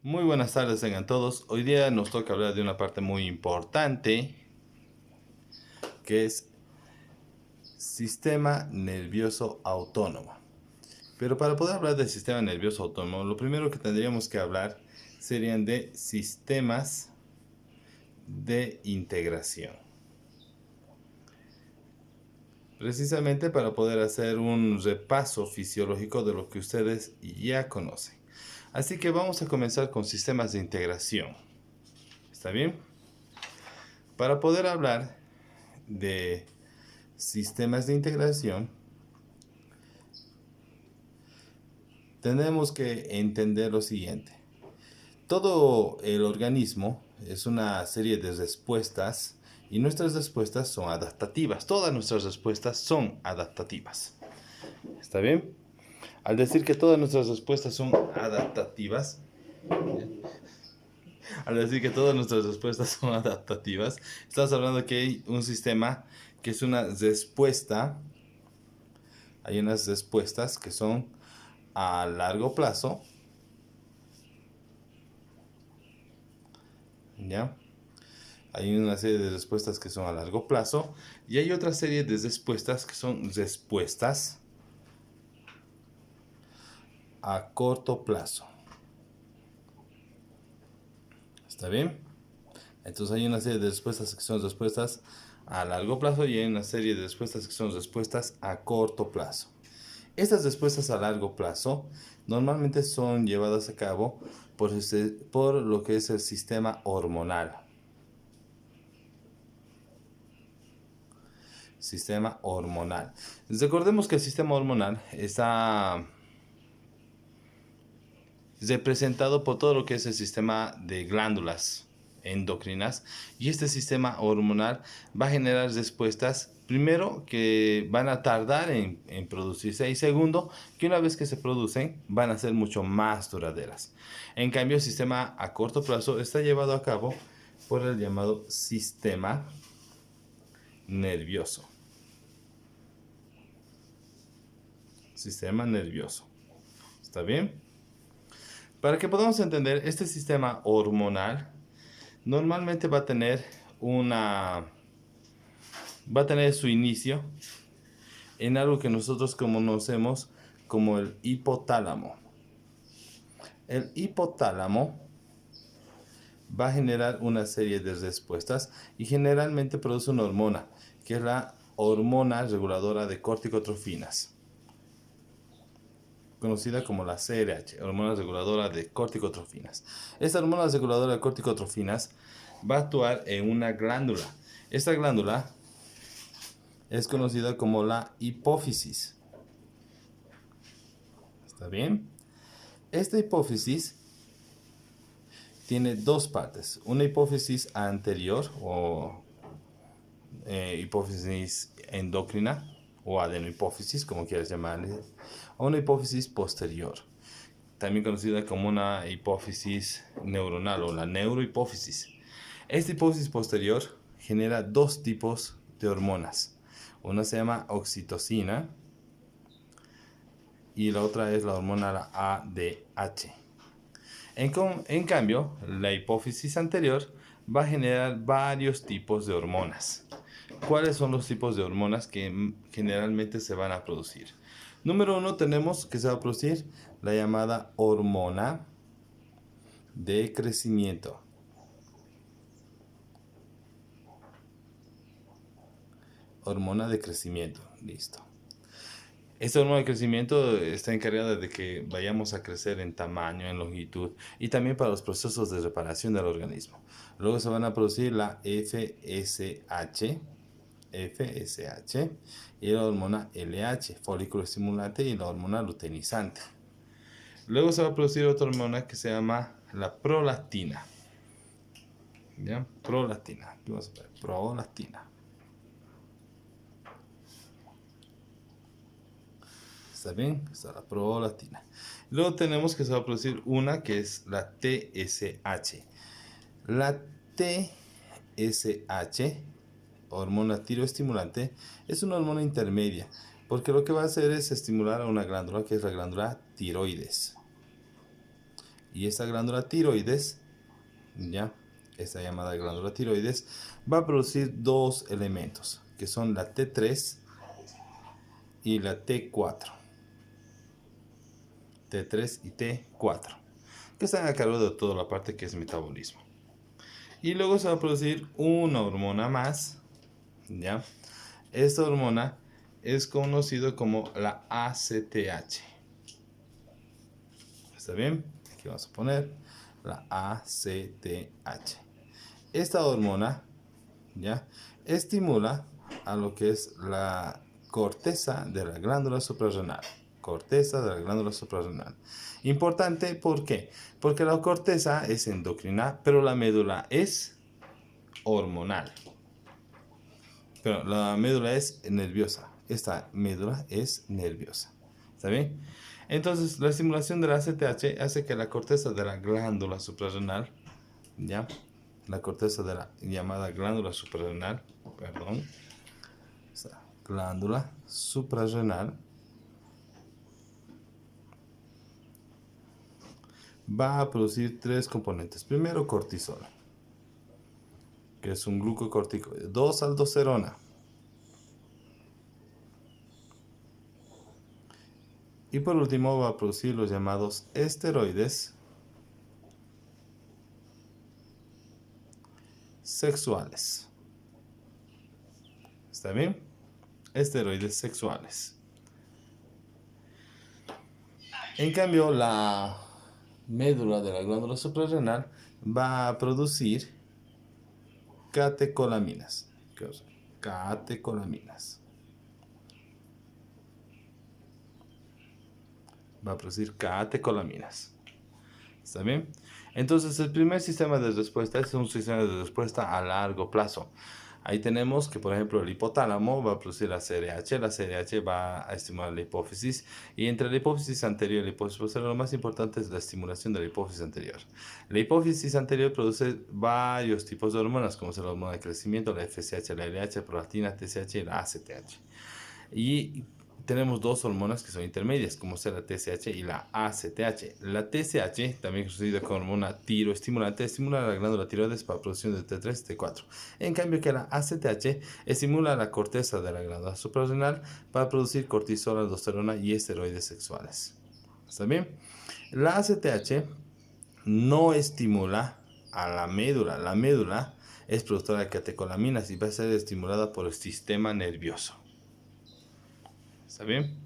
Muy buenas tardes tengan todos. Hoy día nos toca hablar de una parte muy importante que es sistema nervioso autónomo. Pero para poder hablar del sistema nervioso autónomo, lo primero que tendríamos que hablar serían de sistemas de integración. Precisamente para poder hacer un repaso fisiológico de lo que ustedes ya conocen. Así que vamos a comenzar con sistemas de integración. ¿Está bien? Para poder hablar de sistemas de integración, tenemos que entender lo siguiente. Todo el organismo es una serie de respuestas y nuestras respuestas son adaptativas. Todas nuestras respuestas son adaptativas. ¿Está bien? Al decir que todas nuestras respuestas son adaptativas, estamos hablando que hay un sistema que es una respuesta. Hay unas respuestas que son a largo plazo, ¿ya? Hay una serie de respuestas que son a largo plazo y hay otra serie de respuestas que son respuestas a corto plazo. ¿Está bien? Entonces hay una serie de respuestas que son respuestas a largo plazo y hay una serie de respuestas que son respuestas a corto plazo. Estas respuestas a largo plazo normalmente son llevadas a cabo por lo que es el sistema hormonal. Sistema hormonal. Recordemos que el sistema hormonal está representado por todo lo que es el sistema de glándulas endocrinas, y este sistema hormonal va a generar respuestas, primero, que van a tardar en producirse, y segundo, que una vez que se producen van a ser mucho más duraderas. En cambio, el sistema a corto plazo está llevado a cabo por el llamado sistema nervioso. Sistema nervioso. ¿Está bien? Para que podamos entender, este sistema hormonal normalmente va a tener su inicio en algo que nosotros conocemos como el hipotálamo. El hipotálamo va a generar una serie de respuestas y generalmente produce una hormona, que es la hormona reguladora de corticotrofinas, conocida como la CRH, hormona reguladora de corticotrofinas. Esta hormona reguladora de corticotrofinas va a actuar en una glándula. Esta glándula es conocida como la hipófisis. ¿Está bien? Esta hipófisis tiene dos partes. Una hipófisis anterior o hipófisis endocrina o adenohipófisis, como quieras llamarle, o una hipófisis posterior, también conocida como una hipófisis neuronal o la neurohipófisis. Esta hipófisis posterior genera dos tipos de hormonas. Una se llama oxitocina y la otra es la hormona la ADH. En cambio, la hipófisis anterior va a generar varios tipos de hormonas. ¿Cuáles son los tipos de hormonas que generalmente se van a producir? Número uno, tenemos que se va a producir la llamada hormona de crecimiento. Hormona de crecimiento, listo. Esta hormona de crecimiento está encargada de que vayamos a crecer en tamaño, en longitud y también para los procesos de reparación del organismo. Luego se van a producir la FSH y la hormona LH, folículo estimulante, y la hormona luteinizante. Luego se va a producir otra hormona que se llama la prolactina. ¿Ya? Prolactina. Vamos a ver, prolactina. ¿Está bien? Está la prolactina. Luego tenemos que se va a producir una que es la TSH. La TSH, hormona tiroestimulante, es una hormona intermedia, porque lo que va a hacer es estimular a una glándula que es la glándula tiroides. Y esta glándula tiroides, ¿ya? Esta llamada glándula tiroides va a producir dos elementos, que son la T3 y la T4. T3 y T4, que están a cargo de toda la parte que es metabolismo. Y luego se va a producir una hormona más, ¿ya? Esta hormona es conocida como la ACTH. ¿Está bien? Aquí vamos a poner la ACTH. Esta hormona, ¿ya? Estimula a lo que es la corteza de la glándula suprarrenal. Corteza de la glándula suprarrenal. Importante, ¿por qué? Porque la corteza es endocrina, pero la médula es hormonal. Pero la médula es nerviosa. Esta médula es nerviosa. ¿Está bien? Entonces, la estimulación de la ACTH hace que la corteza de la glándula suprarrenal, ¿ya? La corteza de la llamada glándula suprarrenal, perdón, esta glándula suprarrenal va a producir tres componentes. Primero, cortisol, que es un glucocorticoide. 2-aldosterona. Y por último va a producir los llamados esteroides sexuales. ¿Está bien? Esteroides sexuales. En cambio, la médula de la glándula suprarrenal va a producir catecolaminas. Catecolaminas. Va a producir catecolaminas. ¿Está bien? Entonces, el primer sistema de respuesta es un sistema de respuesta a largo plazo. Ahí tenemos que, por ejemplo, el hipotálamo va a producir la CRH. La CRH va a estimular la hipófisis. Y entre la hipófisis anterior y la hipófisis posterior, lo más importante es la estimulación de la hipófisis anterior. La hipófisis anterior produce varios tipos de hormonas, como son la hormona de crecimiento, la FSH, la LH, la prolactina, TSH y la ACTH. Y tenemos dos hormonas que son intermedias, como sea la TSH y la ACTH. La TSH, también conocida como hormona tiroestimulante, estimula la glándula tiroides para producción de T3 y T4. En cambio que la ACTH estimula la corteza de la glándula suprarrenal para producir cortisol, aldosterona y esteroides sexuales. ¿Está bien? La ACTH no estimula a la médula. La médula es productora de catecolaminas y va a ser estimulada por el sistema nervioso. ¿Está bien?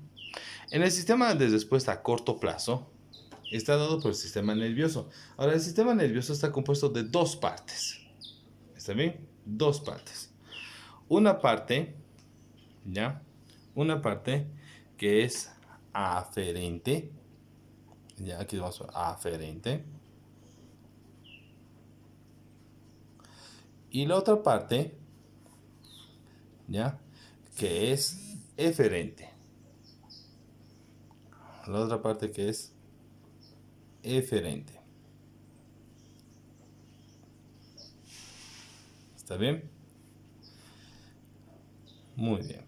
En el sistema de respuesta a corto plazo está dado por el sistema nervioso. Ahora, el sistema nervioso está compuesto de dos partes. ¿Está bien? Dos partes. Una parte, ¿ya? Una parte que es aferente. Ya, aquí vamos a aferente. Y la otra parte, ¿ya? Que es eferente. La otra parte que es eferente. ¿Está bien? Muy bien.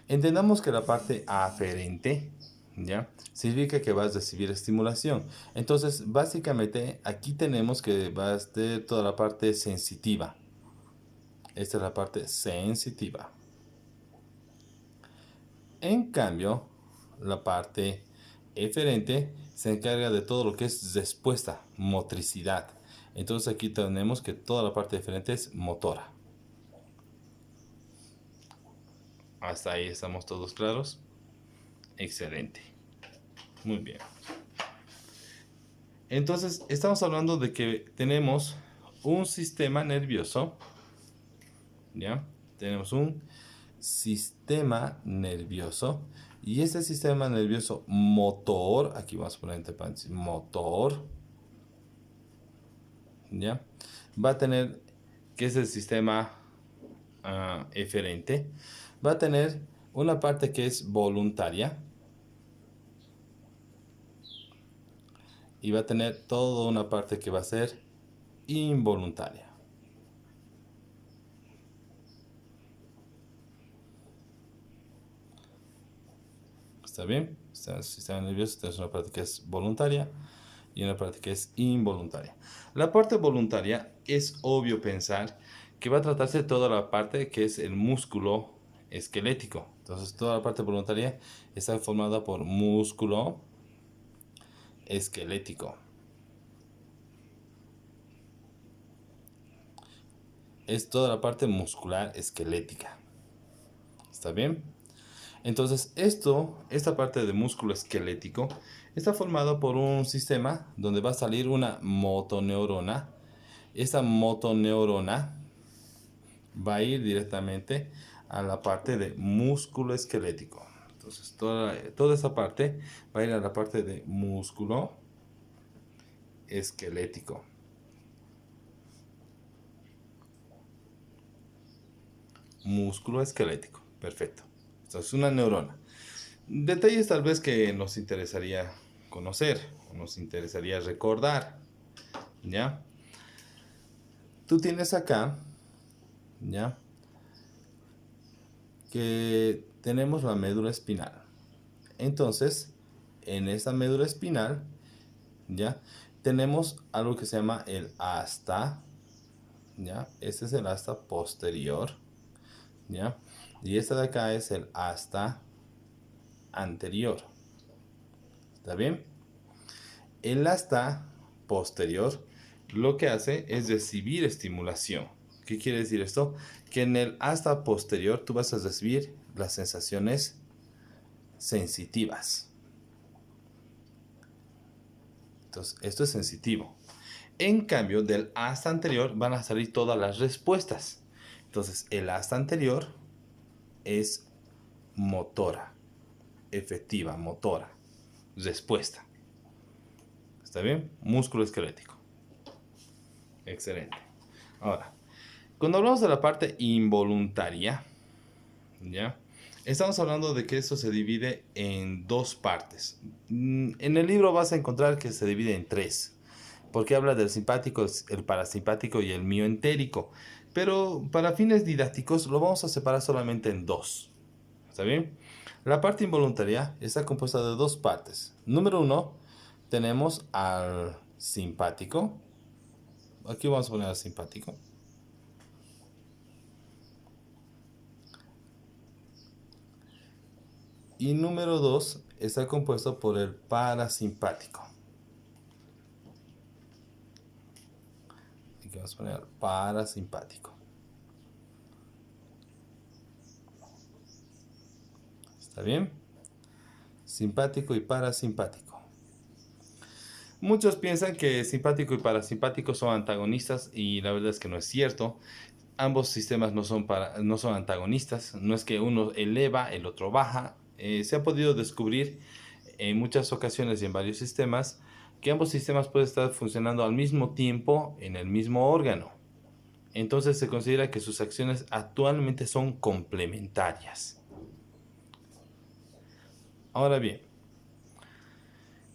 Entendamos que la parte aferente, ¿ya? Significa que vas a recibir estimulación. Entonces, básicamente, aquí tenemos que va a ser toda la parte sensitiva. Esta es la parte sensitiva. En cambio, la parte eferente se encarga de todo lo que es respuesta, motricidad. Entonces, aquí tenemos que toda la parte eferente es motora. Hasta ahí estamos todos claros. Excelente. Muy bien. Entonces, estamos hablando de que tenemos un sistema nervioso, ¿ya? Tenemos un sistema nervioso y este sistema nervioso motor, aquí vamos a poner entre paréntesis, motor, ¿ya? Va a tener, que es el sistema eferente, va a tener una parte que es voluntaria, y va a tener toda una parte que va a ser involuntaria. ¿Está bien? El sistema nervioso tiene una parte que es voluntaria y una parte que es involuntaria. La parte voluntaria es obvio pensar que va a tratarse de toda la parte que es el músculo esquelético. Entonces toda la parte voluntaria está formada por músculo esquelético. Es toda la parte muscular esquelética. ¿Está bien? Entonces esta parte de músculo esquelético está formado por un sistema donde va a salir una motoneurona. Esta motoneurona va a ir directamente a la parte de músculo esquelético. Entonces toda esa parte va a ir a la parte de músculo esquelético. Músculo esquelético. Perfecto. Esto es una neurona. Detalles tal vez que nos interesaría conocer o nos interesaría recordar. ¿Ya? Tú tienes acá, ¿ya? Que tenemos la médula espinal. Entonces, en esta médula espinal, ¿ya? Tenemos algo que se llama el asta, ¿ya? Este es el asta posterior, ¿ya? Y esta de acá es el asta anterior. ¿Está bien? El asta posterior lo que hace es recibir estimulación. ¿Qué quiere decir esto? Que en el asta posterior tú vas a recibir las sensaciones sensitivas. Entonces, esto es sensitivo. En cambio, del asta anterior van a salir todas las respuestas. Entonces, el asta anterior es motora, efectiva, motora, respuesta. ¿Está bien? Músculo esquelético. Excelente. Ahora, cuando hablamos de la parte involuntaria, ¿ya? Estamos hablando de que esto se divide en dos partes. En el libro vas a encontrar que se divide en tres, porque habla del simpático, el parasimpático y el mioentérico. Pero para fines didácticos lo vamos a separar solamente en dos. ¿Está bien? La parte involuntaria está compuesta de dos partes. Número uno, tenemos al simpático. Aquí vamos a poner al simpático. Y número 2 está compuesto por el parasimpático. Aquí vamos a poner parasimpático. ¿Está bien? Simpático y parasimpático. Muchos piensan que simpático y parasimpático son antagonistas y la verdad es que no es cierto. Ambos sistemas no son antagonistas. No es que uno eleva, el otro baja. Se ha podido descubrir en muchas ocasiones y en varios sistemas que ambos sistemas pueden estar funcionando al mismo tiempo en el mismo órgano. Entonces se considera que sus acciones actualmente son complementarias. Ahora bien,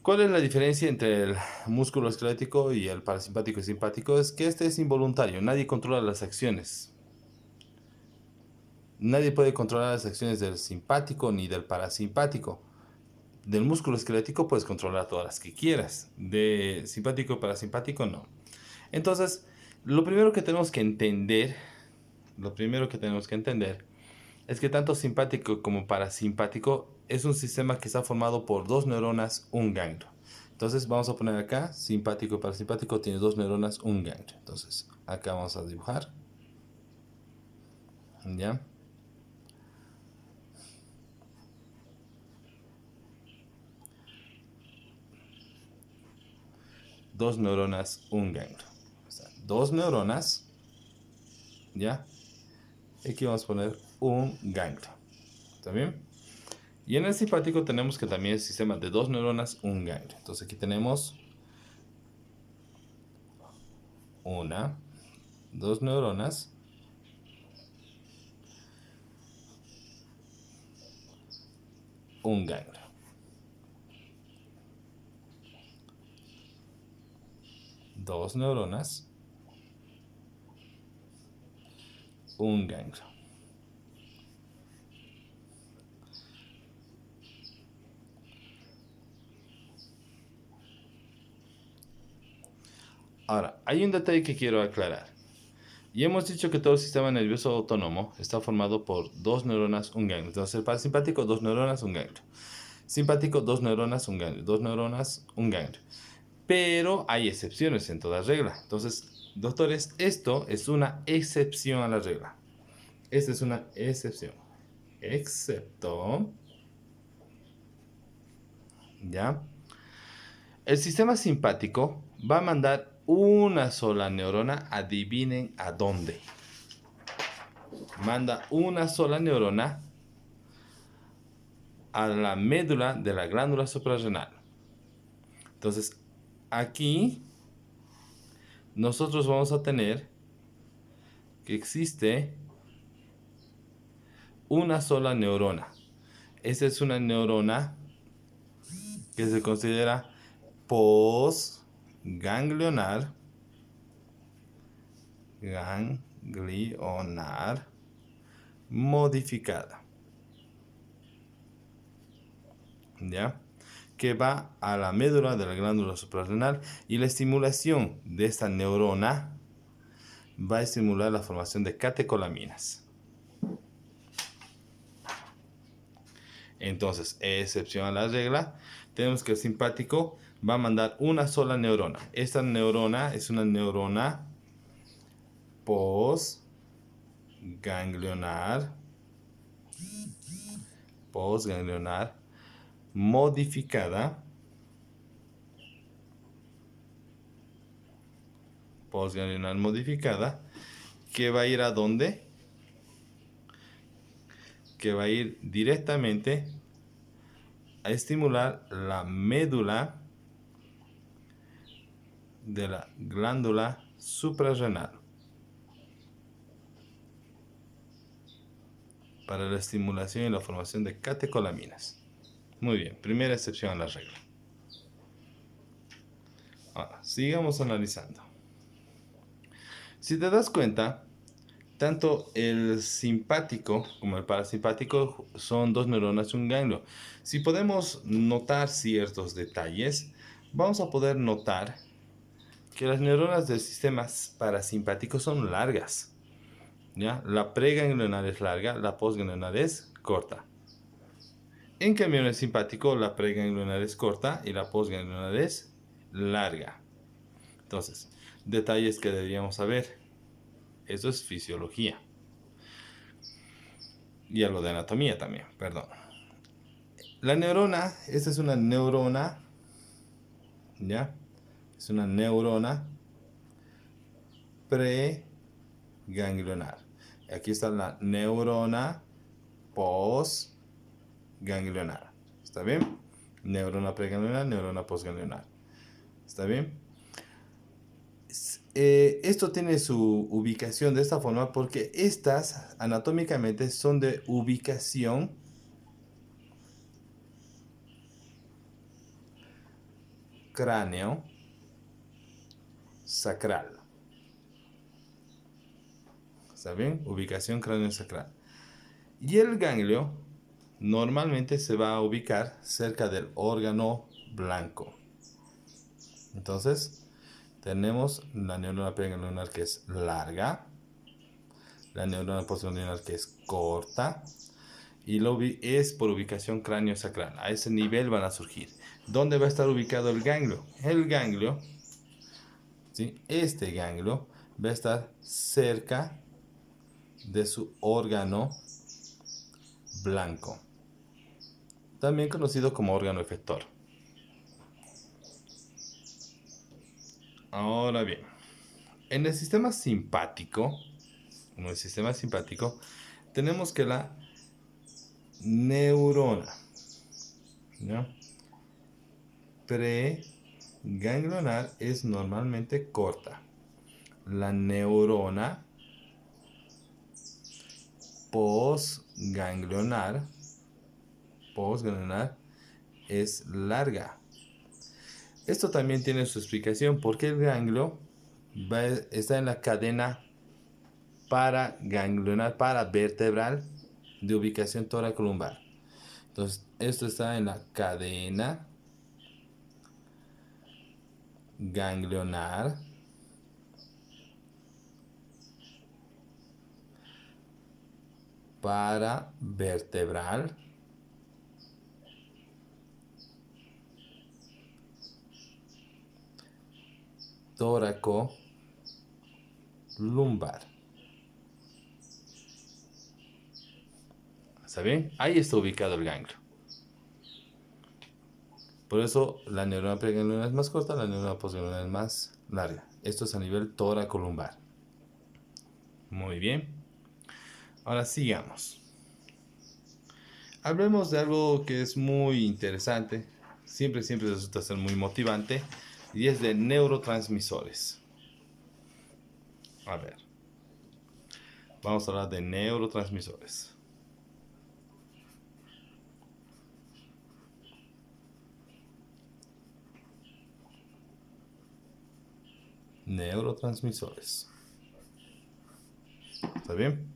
¿cuál es la diferencia entre el músculo esquelético y el parasimpático y simpático? Es que este es involuntario, nadie controla las acciones. Nadie puede controlar las acciones del simpático ni del parasimpático. Del músculo esquelético puedes controlar todas las que quieras. De simpático y parasimpático no. Entonces, lo primero que tenemos que entender es que tanto simpático como parasimpático es un sistema que está formado por dos neuronas, un ganglio. Entonces vamos a poner acá, simpático y parasimpático tiene dos neuronas, un ganglio. Entonces acá vamos a dibujar. ¿Ya? Dos neuronas, un ganglio. O sea, dos neuronas, ¿ya? Aquí vamos a poner un ganglio. ¿Está bien? Y en el simpático tenemos que también el sistema de dos neuronas, un ganglio. Entonces aquí tenemos una, dos neuronas, un ganglio. Dos neuronas, un ganglio. Ahora, hay un detalle que quiero aclarar. Y hemos dicho que todo el sistema nervioso autónomo está formado por dos neuronas, un ganglio. Entonces, el parasimpático, dos neuronas, un ganglio. Simpático, dos neuronas, un ganglio. Dos neuronas, un ganglio. Pero hay excepciones en toda regla. Entonces, doctores, esto es una excepción a la regla. Esta es una excepción. Excepto, ¿ya? El sistema simpático va a mandar una sola neurona, adivinen a dónde. Manda una sola neurona a la médula de la glándula suprarrenal. Entonces, aquí nosotros vamos a tener que existe una sola neurona. Esa es una neurona que se considera postganglionar, ganglionar modificada, ¿ya? Que va a la médula de la glándula suprarrenal, y la estimulación de esta neurona va a estimular la formación de catecolaminas. Entonces, excepción a la regla, tenemos que el simpático va a mandar una sola neurona. Esta neurona es una neurona postganglionar modificada, que va a ir a dónde? Que va a ir directamente a estimular la médula de la glándula suprarrenal para la estimulación y la formación de catecolaminas. Muy bien, primera excepción a la regla. Ahora, sigamos analizando. Si te das cuenta, tanto el simpático como el parasimpático son dos neuronas y un ganglio. Si podemos notar ciertos detalles, vamos a poder notar que las neuronas del sistema parasimpático son largas, ¿ya? La preganglionar es larga, la postganglionar es corta. En cambio, en el simpático, la preganglionar es corta y la postganglionar es larga. Entonces, detalles que deberíamos saber. Eso es fisiología. Y algo de anatomía también, perdón. La neurona, esta es una neurona, ¿ya? Es una neurona preganglionar. Aquí está la neurona postganglionar. ¿Está bien? Neurona preganglionar, neurona postganglionar. ¿Está bien? Esto tiene su ubicación de esta forma porque estas anatómicamente son de ubicación cráneo sacral. ¿Está bien? Ubicación cráneo sacral. Y el ganglio normalmente se va a ubicar cerca del órgano blanco. Entonces, tenemos la neurona preganglionar que es larga, la neurona postganglionar que es corta, y es por ubicación cráneo sacral. A ese nivel van a surgir. ¿Dónde va a estar ubicado el ganglio? El ganglio, ¿sí? Este ganglio va a estar cerca de su órgano blanco, también conocido como órgano efector. Ahora bien, en el sistema simpático, tenemos que la neurona, ¿no?, preganglionar es normalmente corta. La neurona postganglionar es larga. Esto también tiene su explicación porque el ganglio está en la cadena paravertebral de ubicación toracolumbar. Entonces, esto está en la cadena ganglionar paravertebral, tóraco-lumbar. ¿Está bien? Ahí está ubicado el ganglio. Por eso la neurona preganglionar es más corta, la neurona postganglionar es más larga. Esto es a nivel tóraco-lumbar. Muy bien. Ahora sigamos. Hablemos de algo que es muy interesante. Siempre resulta ser muy motivante. Y es de neurotransmisores. A ver. Vamos a hablar de neurotransmisores. Neurotransmisores. ¿Está bien?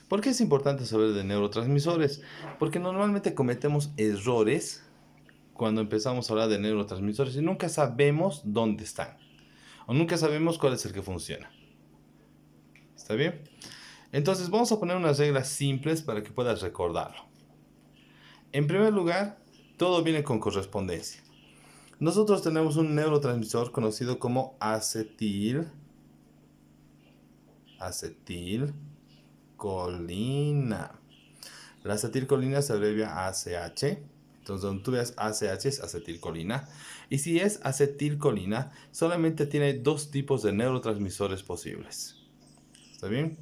¿Por qué es importante saber de neurotransmisores? Porque normalmente cometemos errores cuando empezamos a hablar de neurotransmisores y nunca sabemos dónde están. O nunca sabemos cuál es el que funciona. ¿Está bien? Entonces vamos a poner unas reglas simples para que puedas recordarlo. En primer lugar, todo viene con correspondencia. Nosotros tenemos un neurotransmisor conocido como acetilcolina. La acetilcolina se abrevia ACH. Entonces, donde tú veas ACH es acetilcolina. Y si es acetilcolina, solamente tiene dos tipos de neurotransmisores posibles. ¿Está bien?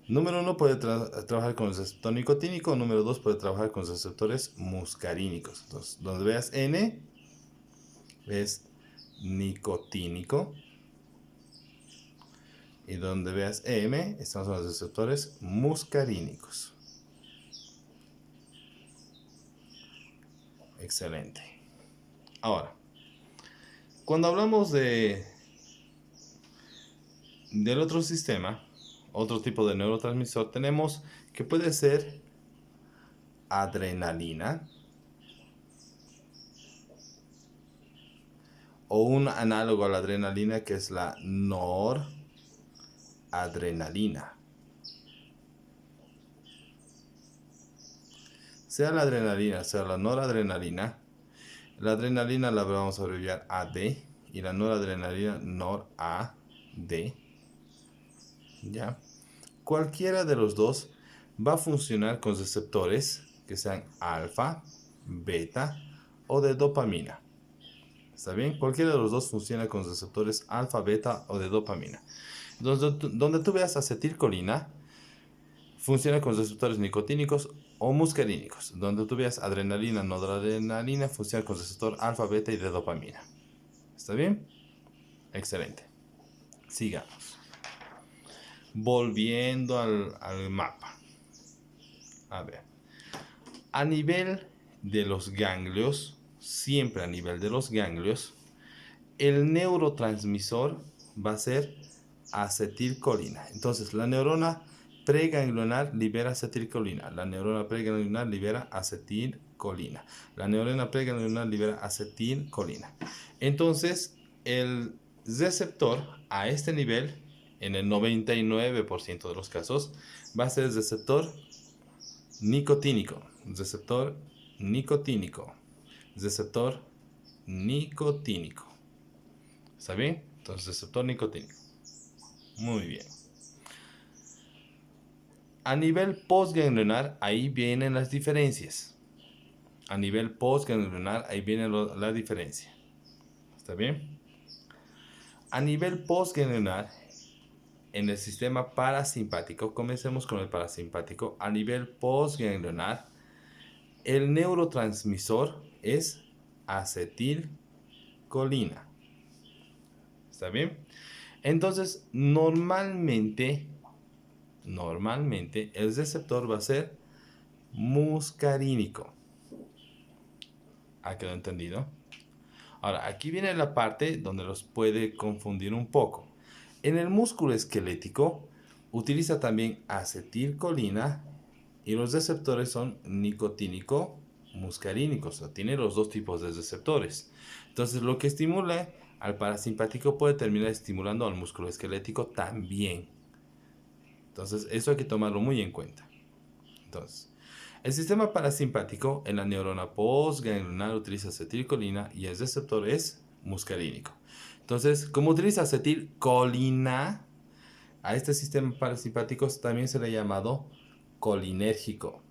Número 1 puede trabajar con el receptor nicotínico. Número 2 puede trabajar con receptores muscarínicos. Entonces, donde veas N es nicotínico. Y donde veas M, estamos en los receptores muscarínicos. Excelente. Ahora, cuando hablamos del otro sistema, otro tipo de neurotransmisor, tenemos que puede ser adrenalina o un análogo a la adrenalina que es la noradrenalina. Sea la adrenalina, sea la noradrenalina, la adrenalina la vamos a abreviar AD y la noradrenalina NORAD. ¿Ya? Cualquiera de los dos va a funcionar con receptores que sean alfa, beta o de dopamina. ¿Está bien? Cualquiera de los dos funciona con receptores alfa, beta o de dopamina. Donde tú veas acetilcolina, funciona con receptores nicotínicos o muscarínicos. Donde tú veas adrenalina, noradrenalina, funciona con receptor alfa, beta y de dopamina. ¿Está bien? Excelente. Sigamos. Volviendo al mapa. A ver. A nivel de los ganglios, siempre a nivel de los ganglios, el neurotransmisor va a ser acetilcolina. Entonces, la neurona preganglionar libera acetilcolina. La neurona preganglionar libera acetilcolina. La neurona preganglionar libera acetilcolina. Entonces, el receptor a este nivel, en el 99% de los casos, va a ser el receptor nicotínico. Receptor nicotínico. Receptor nicotínico. ¿Está bien? Entonces, receptor nicotínico. Muy bien. A nivel postganglionar, ahí vienen las diferencias. A nivel postganglionar, ahí viene la diferencia. ¿Está bien? A nivel postganglionar, en el sistema parasimpático, comencemos con el parasimpático. A nivel postganglionar, el neurotransmisor es acetilcolina. ¿Está bien? Entonces, normalmente el receptor va a ser muscarínico. ¿Ha quedado entendido? Ahora, aquí viene la parte donde los puede confundir un poco. En el músculo esquelético utiliza también acetilcolina y los receptores son nicotínico muscarínicos. O sea, tiene los dos tipos de receptores. Entonces, lo que estimula al parasimpático puede terminar estimulando al músculo esquelético también. Entonces, eso hay que tomarlo muy en cuenta. Entonces, el sistema parasimpático en la neurona postganglionar utiliza acetilcolina y el receptor es muscarínico. Entonces, como utiliza acetilcolina, a este sistema parasimpático también se le ha llamado colinérgico.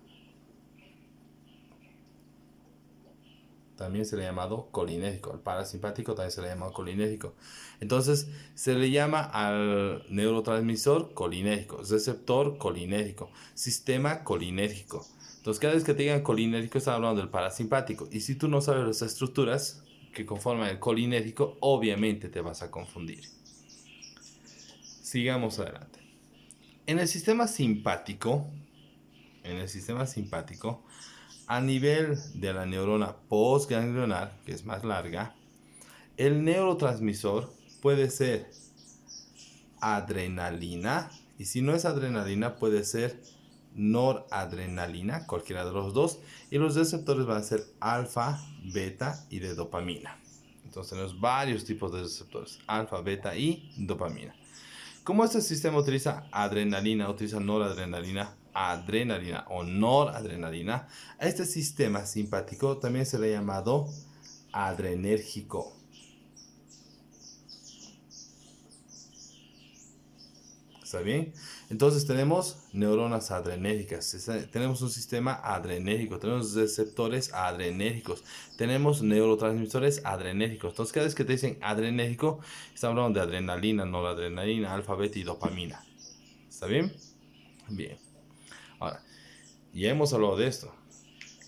También se le ha llamado colinérgico. El parasimpático también se le ha llamado colinérgico. Entonces, se le llama al neurotransmisor colinérgico, receptor colinérgico, sistema colinérgico. Entonces, cada vez que te digan colinérgico, están hablando del parasimpático. Y si tú no sabes las estructuras que conforman el colinérgico, obviamente te vas a confundir. Sigamos adelante. En el sistema simpático, a nivel de la neurona postganglionar, que es más larga, el neurotransmisor puede ser adrenalina, y si no es adrenalina, puede ser noradrenalina, cualquiera de los dos, y los receptores van a ser alfa, beta y de dopamina. Entonces tenemos varios tipos de receptores, alfa, beta y dopamina. Como este sistema utiliza adrenalina, utiliza noradrenalina, adrenalina o noradrenalina, a este sistema simpático también se le ha llamado adrenérgico. ¿Está bien? Entonces tenemos neuronas adrenérgicas, tenemos un sistema adrenérgico, tenemos receptores adrenérgicos, tenemos neurotransmisores adrenérgicos. Entonces cada vez que te dicen adrenérgico, estamos hablando de adrenalina, noradrenalina, alfa, beta y dopamina. ¿Está bien? Bien. Ahora, ya hemos hablado de esto.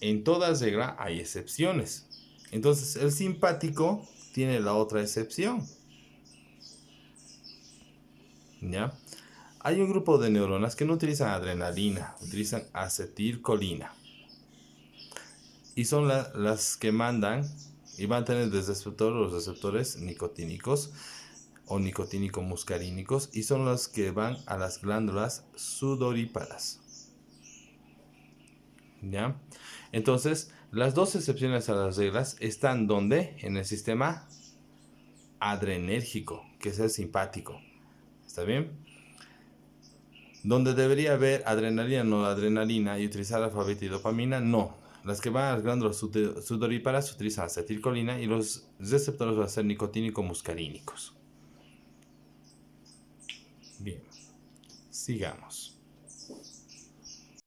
En toda regla hay excepciones. Entonces el simpático tiene la otra excepción. ¿Ya? Hay un grupo de neuronas que no utilizan adrenalina, utilizan acetilcolina. Y son las que mandan y van a tener desde los receptores nicotínicos o nicotínico-muscarínicos y son las que van a las glándulas sudoríparas. ¿Ya? Entonces, las dos excepciones a las reglas están donde? En el sistema adrenérgico, que es el simpático. ¿Está bien? Donde debería haber adrenalina, no adrenalina y utilizar alfa, beta y dopamina, no. Las que van a las glándulas sudoríparas utilizan acetilcolina y los receptores van a ser nicotínico-muscarínicos. Bien, sigamos.